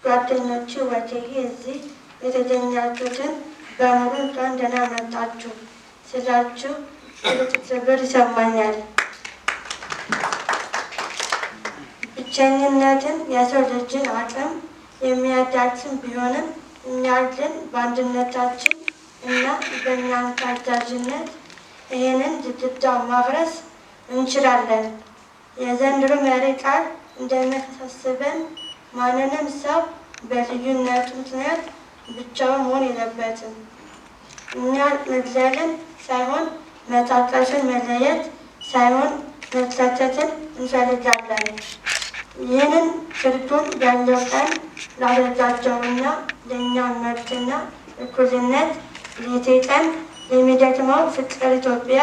ጓደኞቼ ወቴ እዚህ የተገኛችሁትን በሙሉ እንኳን ደህና መጣችሁ ስላችሁ ክብር ይሰማኛል። ብቸኝነትን የሰው ልጅን አቅም የሚያዳክም ቢሆንም እኛ ግን በአንድነታችን እና በእኛ ታዛዥነት ይህንን ግድግዳ ማፍረስ እንችላለን። የዘንድሮ መሪ ቃል እንደሚያሳስበን ማንንም ሰው በልዩነቱ ምክንያት ብቻውን መሆን የለበትም። እኛ መግለልን ሳይሆን መታቀፍን፣ መለየት ሳይሆን መተቸትን እንፈልጋለን። ይህንን ትርጉም ያለው ቀን ላደረጋቸውና ለእኛ መብትና እኩልነት ሌቴ ቀን የሚደክመው ፍቅር ኢትዮጵያ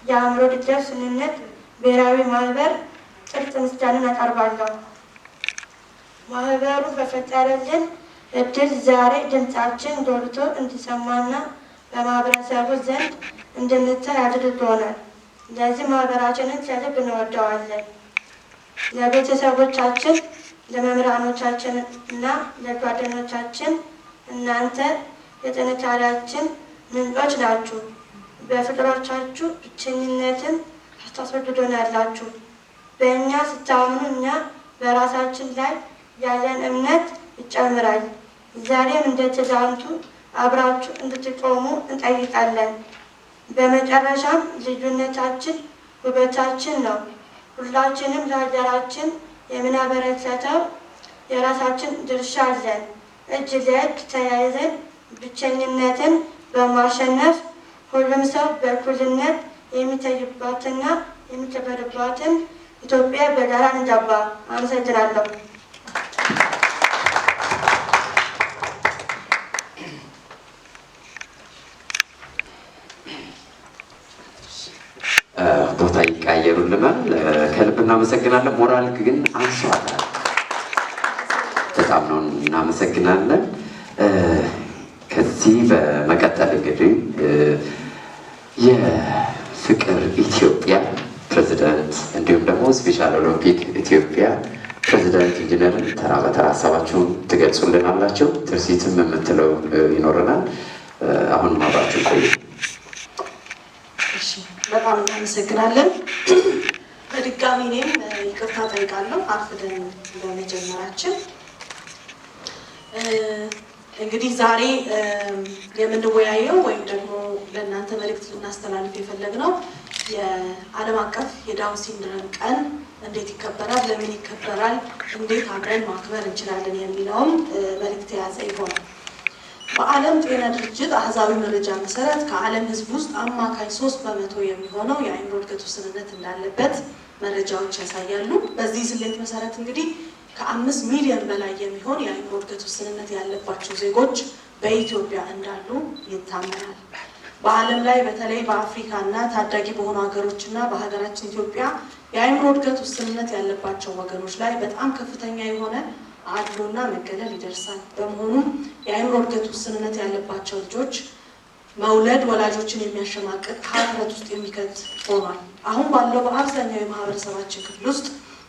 የአእምሮ እድገት ስንነት ብሔራዊ ማህበር ጥልቅ ምስጋናን አቀርባለሁ። ማህበሩ በፈጠረልን እድል ዛሬ ድምፃችን ጎልቶ እንዲሰማና በማህበረሰቡ ዘንድ እንድንታይ አድርጎናል። ለዚህ ማህበራችንን ከልብ እንወደዋለን። ለቤተሰቦቻችን፣ ለመምህራኖቻችን እና ለጓደኞቻችን እናንተ የጥንካሬያችን ምንጮች ናችሁ። በፍቅሮቻችሁ ብቸኝነትን ታስወግዱናላችሁ። በእኛ ስታምኑ እኛ በራሳችን ላይ ያለን እምነት ይጨምራል። ዛሬም እንደ ትላንቱ አብራችሁ እንድትቆሙ እንጠይቃለን። በመጨረሻም ልዩነታችን ውበታችን ነው። ሁላችንም ለሀገራችን የምናበረከተው የራሳችን ድርሻ አለን። እጅ ለእጅ ተያይዘን ብቸኝነትን በማሸነፍ ሁሉም ሰው በእኩልነት የሚታይባትና የሚከበርባትን ኢትዮጵያ በጋራ እንገባ። አመሰግናለሁ። ቦታ ይቀያየሩልናል። ከልብ እናመሰግናለን። ሞራል ግን አንሷል። በጣም ነው እናመሰግናለን። ከዚህ በመቀጠል እንግዲህ የፍቅር ኢትዮጵያ ፕሬዝዳንት እንዲሁም ደግሞ ስፔሻል ኦሎምፒክ ኢትዮጵያ ፕሬዝዳንት ኢንጂነር ተራ በተራ ሀሳባቸውን ትገልጹልናላችሁ። ትርሲትም የምትለው ይኖረናል። አሁን አብራችሁ ቆዩ። በጣም እናመሰግናለን። በድጋሚ እኔም ይቅርታ ጠይቃለሁ አርፍደን በመጀመራችን። እንግዲህ ዛሬ የምንወያየው ወይም ደግሞ ለእናንተ መልእክት ልናስተላልፍ የፈለግነው የዓለም አቀፍ የዳውን ሲንድሮም ቀን እንዴት ይከበራል፣ ለምን ይከበራል፣ እንዴት አብረን ማክበር እንችላለን የሚለውም መልእክት የያዘ ይሆናል። በዓለም ጤና ድርጅት አህዛዊ መረጃ መሰረት ከዓለም ሕዝብ ውስጥ አማካይ 3% የሚሆነው የአእምሮ እድገት ውስንነት እንዳለበት መረጃዎች ያሳያሉ። በዚህ ስሌት መሰረት እንግዲህ ከ5 ሚሊዮን በላይ የሚሆን የአእምሮ እድገት ውስንነት ያለባቸው ዜጎች በኢትዮጵያ እንዳሉ ይታመናል። በዓለም ላይ በተለይ በአፍሪካና ታዳጊ በሆኑ ሀገሮችና በሀገራችን ኢትዮጵያ የአእምሮ እድገት ውስንነት ያለባቸው ወገኖች ላይ በጣም ከፍተኛ የሆነ አድሎና መገለል ይደርሳል። በመሆኑም የአእምሮ እድገት ውስንነት ያለባቸው ልጆች መውለድ ወላጆችን የሚያሸማቅቅ ሀፍረት ውስጥ የሚከት ሆኗል። አሁን ባለው በአብዛኛው የማህበረሰባችን ክፍል ውስጥ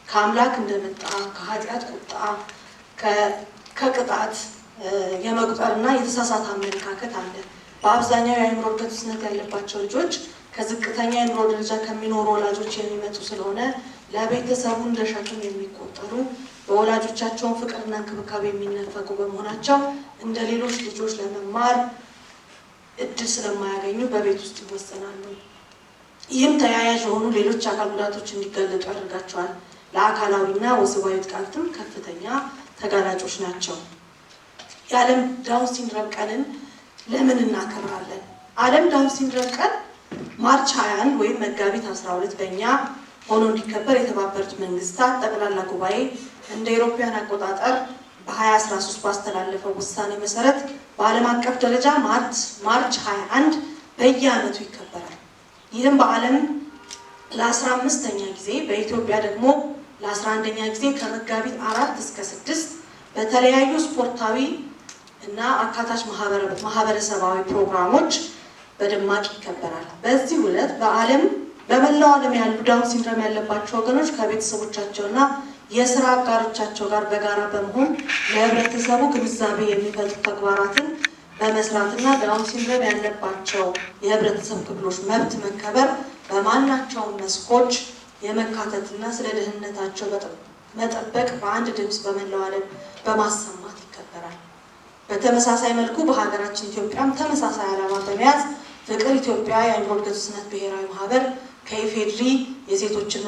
ከአምላክ እንደመጣ ከኃጢአት ቁጣ ከቅጣት የመቁጠርና የተሳሳተ አመለካከት አለ። በአብዛኛው የአእምሮ እድገት ውስንነት ያለባቸው ልጆች ከዝቅተኛ የኑሮ ደረጃ ከሚኖሩ ወላጆች የሚመጡ ስለሆነ ለቤተሰቡ እንደ ሸክም የሚቆጠሩ በወላጆቻቸውን ፍቅርና እንክብካቤ የሚነፈጉ በመሆናቸው እንደ ሌሎች ልጆች ለመማር እድል ስለማያገኙ በቤት ውስጥ ይወሰናሉ። ይህም ተያያዥ የሆኑ ሌሎች አካል ጉዳቶች እንዲጋለጡ ያደርጋቸዋል። ለአካላዊና ወሲባዊ ጥቃትም ከፍተኛ ተጋላጮች ናቸው። የዓለም ዳውን ሲንድሮም ቀንን ለምን እናከብራለን? ዓለም ዳውን ሲንድሮም ቀን ማርች 21 ወይም መጋቢት 12 በእኛ ሆኖ እንዲከበር የተባበሩት መንግስታት ጠቅላላ ጉባኤ እንደ አውሮፓውያን አቆጣጠር በ2013 ባስተላለፈው ውሳኔ መሰረት በዓለም አቀፍ ደረጃ ማርች 21 በየዓመቱ ይከበራል። ይህም በዓለም ለ15ኛ ጊዜ በኢትዮጵያ ደግሞ ለ11ኛ ጊዜ ከመጋቢት 4 እስከ 6 በተለያዩ ስፖርታዊ እና አካታች ማህበረሰባዊ ፕሮግራሞች በደማቅ ይከበራል። በዚህ ዕለት በመላው ዓለም ያሉ ዳውን ሲንድሮም ያለባቸው ወገኖች ከቤተሰቦቻቸውና የስራ አጋሮቻቸው ጋር በጋራ በመሆን ለህብረተሰቡ ግንዛቤ የሚፈጥሩ ተግባራትን በመስራትና ዳውን ሲንድሮም ያለባቸው የህብረተሰብ ክፍሎች መብት መከበር በማናቸውም መስኮች የመካተትና ስለ ደህንነታቸው መጠበቅ በአንድ ድምፅ በመላው ዓለም በማሰማት ይከበራል። በተመሳሳይ መልኩ በሀገራችን ኢትዮጵያም ተመሳሳይ ዓላማ በመያዝ ፍቅር ኢትዮጵያ የአእምሮ እድገት ውስንነት ብሔራዊ ማህበር ከኢፌድሪ የሴቶችና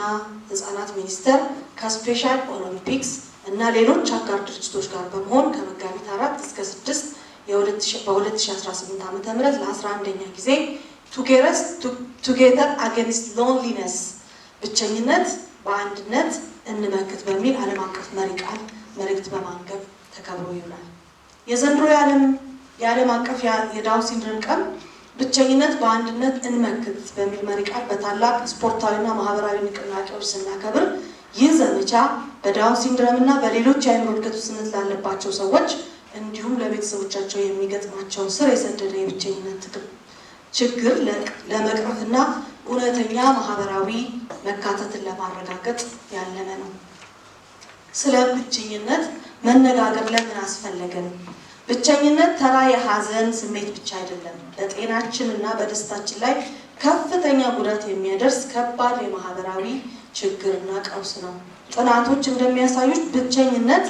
ህፃናት ሚኒስቴር ከስፔሻል ኦሎምፒክስ እና ሌሎች አጋር ድርጅቶች ጋር በመሆን ከመጋቢት 4 እስከ 6 በ2018 ዓ.ም ለ11ኛ ጊዜ ቱጌዘር አጌንስት ሎንሊነስ ብቸኝነት በአንድነት እንመክት በሚል ዓለም አቀፍ መሪ ቃል መልእክት በማንገብ ተከብሮ ይውላል። የዘንድሮ የዓለም አቀፍ የዳውን ሲንድሮም ቀን ብቸኝነት በአንድነት እንመክት በሚል መሪ ቃል በታላቅ ስፖርታዊና ማህበራዊ ንቅናቄዎች ስናከብር ይህ ዘመቻ በዳውን ሲንድሮም እና በሌሎች የአእምሮ እድገት ውስንነት ላለባቸው ሰዎች እንዲሁም ለቤተሰቦቻቸው የሚገጥማቸውን ስር የሰደደ የብቸኝነት ችግር ለመቅረፍና እውነተኛ ማህበራዊ መካተትን ለማረጋገጥ ያለመ ነው። ስለ ብቸኝነት መነጋገር ለምን አስፈለገን? ብቸኝነት ተራ የሀዘን ስሜት ብቻ አይደለም። በጤናችን እና በደስታችን ላይ ከፍተኛ ጉዳት የሚያደርስ ከባድ የማህበራዊ ችግርና ቀውስ ነው። ጥናቶች እንደሚያሳዩት ብቸኝነት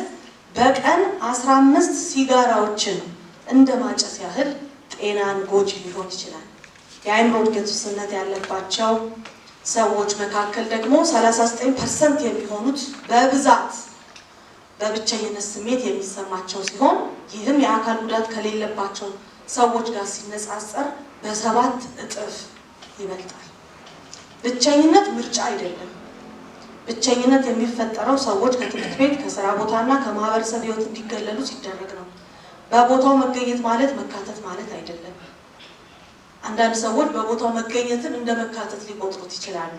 በቀን 15 ሲጋራዎችን እንደ ማጨስ ያህል ጤናን ጎጂ ሊሆን ይችላል። የአእምሮ እድገት ውስንነት ያለባቸው ሰዎች መካከል ደግሞ 39% የሚሆኑት በብዛት በብቸኝነት ስሜት የሚሰማቸው ሲሆን ይህም የአካል ጉዳት ከሌለባቸው ሰዎች ጋር ሲነጻጸር በ7 እጥፍ ይበልጣል። ብቸኝነት ምርጫ አይደለም። ብቸኝነት የሚፈጠረው ሰዎች ከትምህርት ቤት፣ ከስራ ቦታና ከማህበረሰብ ህይወት እንዲገለሉ ሲደረግ ነው። በቦታው መገኘት ማለት መካተት ማለት አይደለም። አንዳንድ ሰዎች በቦታው መገኘትን እንደ መካተት ሊቆጥሩት ይችላሉ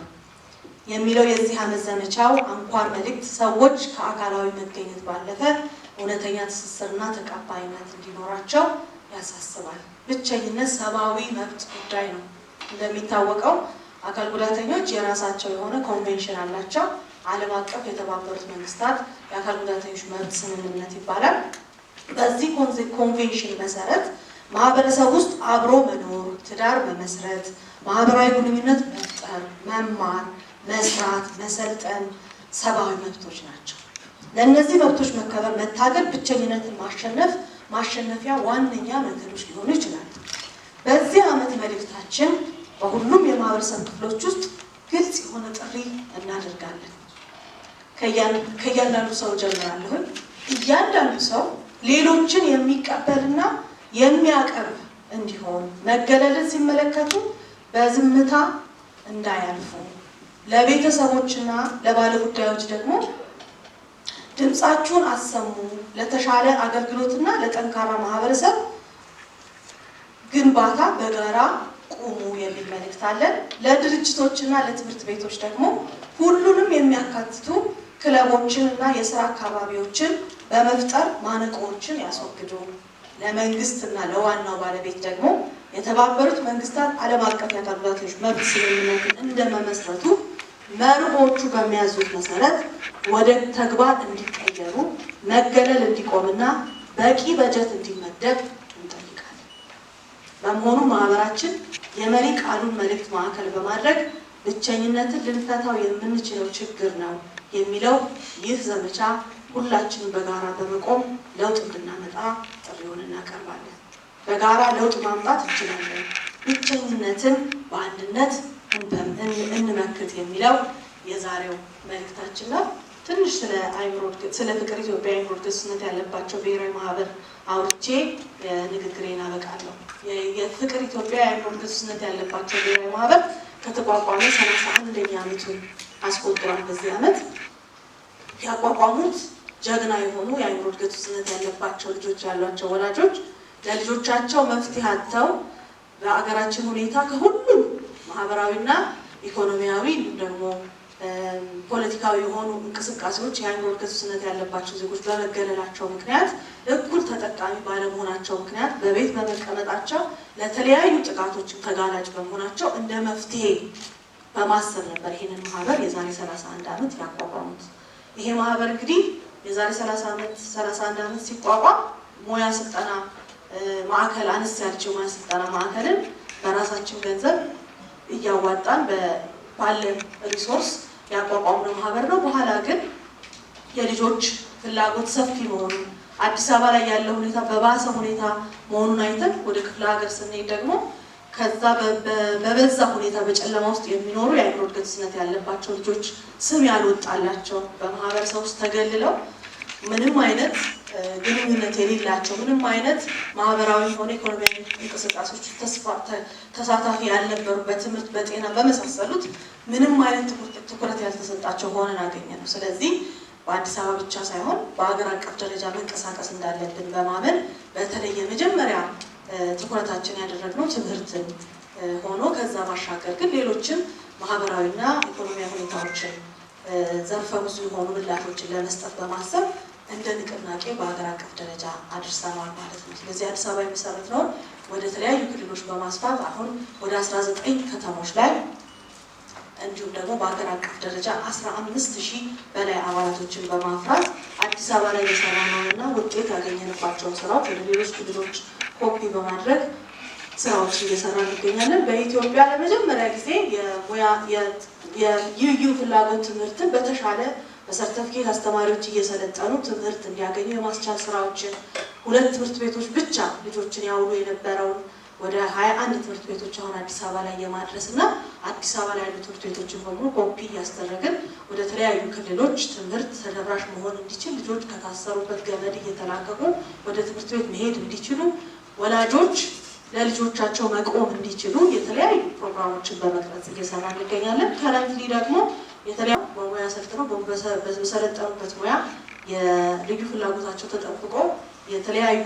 የሚለው የዚህ ዓመት ዘመቻው አንኳር መልእክት ሰዎች ከአካላዊ መገኘት ባለፈ እውነተኛ ትስስርና ተቀባይነት እንዲኖራቸው ያሳስባል። ብቸኝነት ሰብአዊ መብት ጉዳይ ነው። እንደሚታወቀው አካል ጉዳተኞች የራሳቸው የሆነ ኮንቬንሽን አላቸው። ዓለም አቀፍ የተባበሩት መንግስታት የአካል ጉዳተኞች መብት ስምምነት ይባላል። በዚህ ኮንቬንሽን መሰረት ማህበረሰብ ውስጥ አብሮ መኖር፣ ትዳር መመስረት፣ ማህበራዊ ግንኙነት መፍጠር፣ መማር፣ መስራት፣ መሰልጠን ሰብአዊ መብቶች ናቸው። ለእነዚህ መብቶች መከበር መታገል ብቸኝነትን ማሸነፊያ ዋነኛ መንገዶች ሊሆኑ ይችላሉ። በዚህ ዓመት መልእክታችን በሁሉም የማህበረሰብ ክፍሎች ውስጥ ግልጽ የሆነ ጥሪ እናደርጋለን። ከእያንዳንዱ ሰው ጀምራለሁ። እያንዳንዱ ሰው ሌሎችን የሚቀበልና የሚያቀርብ እንዲሆን፣ መገለልን ሲመለከቱ በዝምታ እንዳያልፉ፣ ለቤተሰቦችና ለባለጉዳዮች ደግሞ ድምፃችሁን አሰሙ፣ ለተሻለ አገልግሎትና ለጠንካራ ማህበረሰብ ግንባታ በጋራ ቁሙ የሚል መልእክት አለን። ለድርጅቶችና ለትምህርት ቤቶች ደግሞ ሁሉንም የሚያካትቱ ክለቦችንና የስራ አካባቢዎችን በመፍጠር ማነቆዎችን ያስወግዱ። ለመንግስትና ለዋናው ባለቤት ደግሞ የተባበሩት መንግስታት ዓለም አቀፍ የአካል ጉዳተኞች መብት ስምምነትን እንደመመስረቱ መርሆቹ በሚያዙት መሰረት ወደ ተግባር እንዲቀየሩ፣ መገለል እንዲቆምና በቂ በጀት እንዲመደብ እንጠይቃለን። በመሆኑ ማህበራችን የመሪ ቃሉን መልእክት ማዕከል በማድረግ ብቸኝነትን ልንፈታው የምንችለው ችግር ነው የሚለው ይህ ዘመቻ ሁላችንም በጋራ በመቆም ለውጥ እንድናመጣ ጥሪውን እናቀርባለን። በጋራ ለውጥ ማምጣት እንችላለን። ብቸኝነትን በአንድነት እንመክት የሚለው የዛሬው መልእክታችን ነው። ትንሽ ስለ ፍቅር ኢትዮጵያ የአእምሮ እድገት ውስንነት ያለባቸው ብሔራዊ ማህበር አውርቼ ንግግሬን አበቃለሁ። የፍቅር ኢትዮጵያ የአእምሮ እድገት ውስንነት ያለባቸው ብሔራዊ ማህበር ከተቋቋመ 31ኛ ዓመቱን አስቆጥሯል። በዚህ ዓመት ያቋቋሙት ጀግና የሆኑ የአእምሮ እድገት ውስንነት ያለባቸው ልጆች ያሏቸው ወላጆች ለልጆቻቸው መፍትሄ አጥተው በአገራችን ሁኔታ ከሁሉም ማህበራዊና ኢኮኖሚያዊ እንዲሁም ደግሞ ፖለቲካዊ የሆኑ እንቅስቃሴዎች የአእምሮ እድገት ውስንነት ያለባቸው ዜጎች በመገለላቸው ምክንያት እኩል ተጠቃሚ ባለመሆናቸው ምክንያት በቤት በመቀመጣቸው ለተለያዩ ጥቃቶችን ተጋላጭ በመሆናቸው እንደ መፍትሄ በማሰብ ነበር ይህንን ማህበር የዛሬ 31 ዓመት ያቋቋሙት። ይሄ ማህበር እንግዲህ የዛሬ 31 ዓመት ሲቋቋም ሙያ ስልጠና ማዕከል አነስ ያለችው ሙያ ስልጠና ማዕከልን በራሳችን ገንዘብ እያዋጣን ባለን ሪሶርስ ያቋቋምነው ማህበር ነው። በኋላ ግን የልጆች ፍላጎት ሰፊ መሆኑን አዲስ አበባ ላይ ያለው ሁኔታ በባሰ ሁኔታ መሆኑን አይተን ወደ ክፍለ ሀገር ስንሄድ ደግሞ ከዛ በበዛ ሁኔታ በጨለማ ውስጥ የሚኖሩ የአእምሮ እድገት ያለባቸው ልጆች ስም ያልወጣላቸው በማህበረሰብ ውስጥ ተገልለው ምንም አይነት ግንኙነት የሌላቸው ምንም አይነት ማህበራዊ ሆነ ኢኮኖሚያዊ እንቅስቃሴዎች ተሳታፊ ያልነበሩ በትምህርት በጤና በመሳሰሉት ምንም አይነት ትኩረት ያልተሰጣቸው ሆነን አገኘነው። ስለዚህ በአዲስ አበባ ብቻ ሳይሆን በሀገር አቀፍ ደረጃ መንቀሳቀስ እንዳለብን በማመን በተለይ የመጀመሪያ ትኩረታችን ያደረግነው ትምህርትን ሆኖ ከዛ ባሻገር ግን ሌሎችም ማህበራዊና ኢኮኖሚያዊ ሁኔታዎችን ዘርፈ ብዙ የሆኑ ምላሾችን ለመስጠት በማሰብ እንደ ንቅናቄ በሀገር አቀፍ ደረጃ አድርሰናል ማለት ነው። ስለዚህ አዲስ አበባ የመሰረትነውን ወደ ተለያዩ ክልሎች በማስፋት አሁን ወደ 19 ከተሞች ላይ እንዲሁም ደግሞ በሀገር አቀፍ ደረጃ 15,000 በላይ አባላቶችን በማፍራት አዲስ አበባ ላይ የሰራነውንና ውጤት ያገኘንባቸውን ስራዎች ወደ ሌሎች ክልሎች ኮፒ በማድረግ ስራዎች እየሰራ እንገኛለን። በኢትዮጵያ ለመጀመሪያ ጊዜ የልዩ ፍላጎት ትምህርትን በተሻለ በሰርተፍኬት አስተማሪዎች እየሰለጠኑ ትምህርት እንዲያገኙ የማስቻል ስራዎችን 2 ትምህርት ቤቶች ብቻ ልጆችን ያውሉ የነበረውን ወደ 21 ትምህርት ቤቶች አሁን አዲስ አበባ ላይ የማድረስ እና አዲስ አበባ ላይ ያሉ ትምህርት ቤቶችን በሙሉ ኮፒ እያስደረግን ወደ ተለያዩ ክልሎች ትምህርት ተደራሽ መሆን እንዲችል ልጆች ከታሰሩበት ገመድ እየተላቀቁ ወደ ትምህርት ቤት መሄድ እንዲችሉ ወላጆች ለልጆቻቸው መቆም እንዲችሉ የተለያዩ ፕሮግራሞችን በመቅረጽ እየሰራ እንገኛለን። ከረንትሊ ደግሞ የተለያዩ በሙያ ሰልጥነው በሰለጠኑበት ሙያ የልዩ ፍላጎታቸው ተጠብቆ የተለያዩ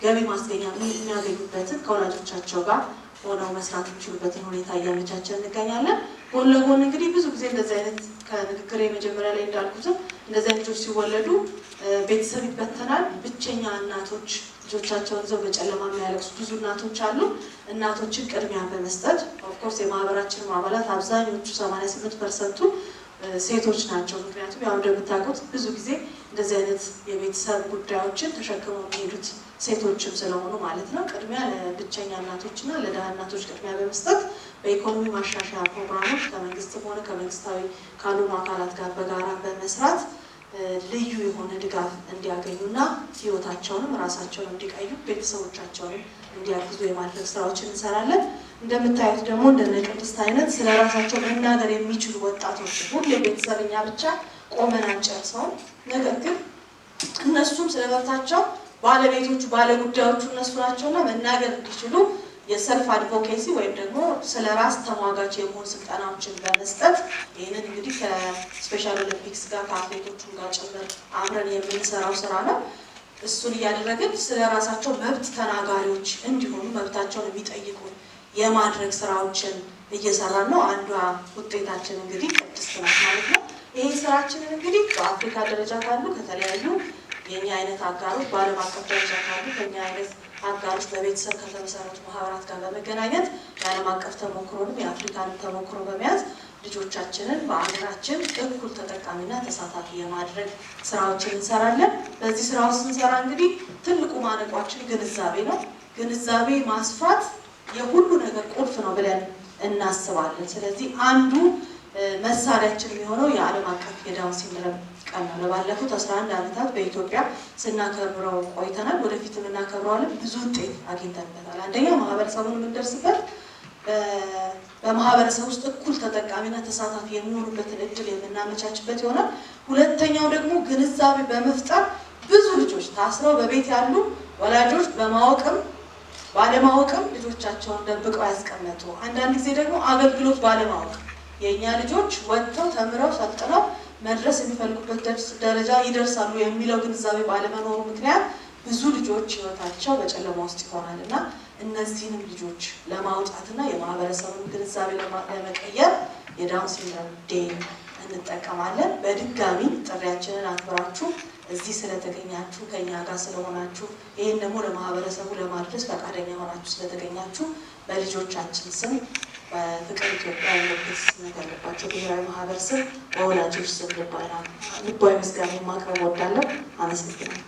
ገቢ ማስገኛ የሚያገኙበትን ከወላጆቻቸው ጋር ሆነው መስራት የሚችሉበትን ሁኔታ እያመቻቸን እንገኛለን። ጎን ለጎን እንግዲህ ብዙ ጊዜ እንደዚህ አይነት ከንግግር የመጀመሪያ ላይ እንዳልኩትም እንደዚህ አይነት ልጆች ሲወለዱ ቤተሰብ ይበተናል። ብቸኛ እናቶች ልጆቻቸውን ይዘው በጨለማ የሚያለቅሱ ብዙ እናቶች አሉ። እናቶችን ቅድሚያ በመስጠት ኦፍኮርስ የማህበራችን አባላት አብዛኞቹ 88% ሴቶች ናቸው። ምክንያቱም ያው እንደምታውቁት ብዙ ጊዜ እንደዚህ አይነት የቤተሰብ ጉዳዮችን ተሸክመው የሚሄዱት ሴቶችም ስለሆኑ ማለት ነው። ቅድሚያ ለብቸኛ እናቶችና ለድሃ እናቶች ቅድሚያ በመስጠት በኢኮኖሚ ማሻሻያ ፕሮግራሞች ከመንግስትም ሆነ ከመንግስታዊ ካልሆኑ አካላት ጋር በጋራ በመስራት ልዩ የሆነ ድጋፍ እንዲያገኙና ህይወታቸውንም ራሳቸውን እንዲቀዩ ቤተሰቦቻቸውንም እንዲያግዙ የማድረግ ስራዎችን እንሰራለን። እንደምታዩት ደግሞ እንደነ ቅድስት አይነት ስለ ራሳቸው መናገር የሚችሉ ወጣቶች ሁሌ ቤተሰብኛ ብቻ ቆመን አንጨርሰውም። ነገር ግን እነሱም ስለመብታቸው ባለቤቶቹ ባለጉዳዮቹ እነሱ ናቸውና መናገር እንዲችሉ የሰልፍ አድቮኬሲ ወይም ደግሞ ስለ ራስ ተሟጋች የመሆን ስልጠናዎችን በመስጠት ይህንን እንግዲህ ከስፔሻል ኦሊምፒክስ ጋር ከአትሌቶቹም ጋር ጭምር አብረን የምንሰራው ስራ ነው። እሱን እያደረግን ስለ ራሳቸው መብት ተናጋሪዎች እንዲሆኑ መብታቸውን የሚጠይቁ የማድረግ ስራዎችን እየሰራን ነው። አንዷ ውጤታችን እንግዲህ ቅድስት ናት ማለት ነው። ይህ ስራችንን እንግዲህ በአፍሪካ ደረጃ ካሉ ከተለያዩ የኛ አይነት አጋሮች በዓለም አቀፍ ደረጃ ካሉ ከኛ አይነት አጋሮች በቤተሰብ ከተመሰረቱ ማህበራት ጋር በመገናኘት የዓለም አቀፍ ተሞክሮንም የአፍሪካንም ተሞክሮ በመያዝ ልጆቻችንን በአገራችን እኩል ተጠቃሚና ተሳታፊ የማድረግ ስራዎችን እንሰራለን። በዚህ ስራ ውስጥ ስንሰራ እንግዲህ ትልቁ ማነቋችን ግንዛቤ ነው። ግንዛቤ ማስፋት የሁሉ ነገር ቁልፍ ነው ብለን እናስባለን። ስለዚህ አንዱ መሳሪያችን የሚሆነው የዓለም አቀፍ የዳውን ሲንድሮም ቀን ነው። ባለፉት 11 ዓመታት በኢትዮጵያ ስናከብረው ቆይተናል። ወደፊትም እናከብረዋለን። ብዙ ውጤት አግኝተንበታል። አንደኛ ማህበረሰቡን የምንደርስበት በማህበረሰብ ውስጥ እኩል ተጠቃሚና ተሳታፊ የሚሆኑበትን እድል የምናመቻችበት ይሆናል። ሁለተኛው ደግሞ ግንዛቤ በመፍጠር ብዙ ልጆች ታስረው በቤት ያሉ ወላጆች በማወቅም ባለማወቅም ልጆቻቸውን ደብቀው ያስቀመጡ፣ አንዳንድ ጊዜ ደግሞ አገልግሎት ባለማወቅ የእኛ ልጆች ወጥተው ተምረው ሰልጥነው መድረስ የሚፈልጉበት ደረጃ ይደርሳሉ የሚለው ግንዛቤ ባለመኖሩ ምክንያት ብዙ ልጆች ህይወታቸው በጨለማ ውስጥ ይሆናል እና እነዚህንም ልጆች ለማውጣትና የማህበረሰቡን ግንዛቤ ለመቀየር የዳውን ሲንድሮም ዴይ እንጠቀማለን። በድጋሚ ጥሪያችንን አክብራችሁ እዚህ ስለተገኛችሁ ከኛ ጋር ስለሆናችሁ ይህን ደግሞ ለማህበረሰቡ ለማድረስ ፈቃደኛ ሆናችሁ ስለተገኛችሁ በልጆቻችን ስም በፍቅር ኢትዮጵያ የአእምሮ ውስንነት ያለባቸው ብሔራዊ ማህበር ስም በወላጆች ስም ልባዊ ምስጋና ማቅረብ እወዳለሁ። አመሰግናለሁ።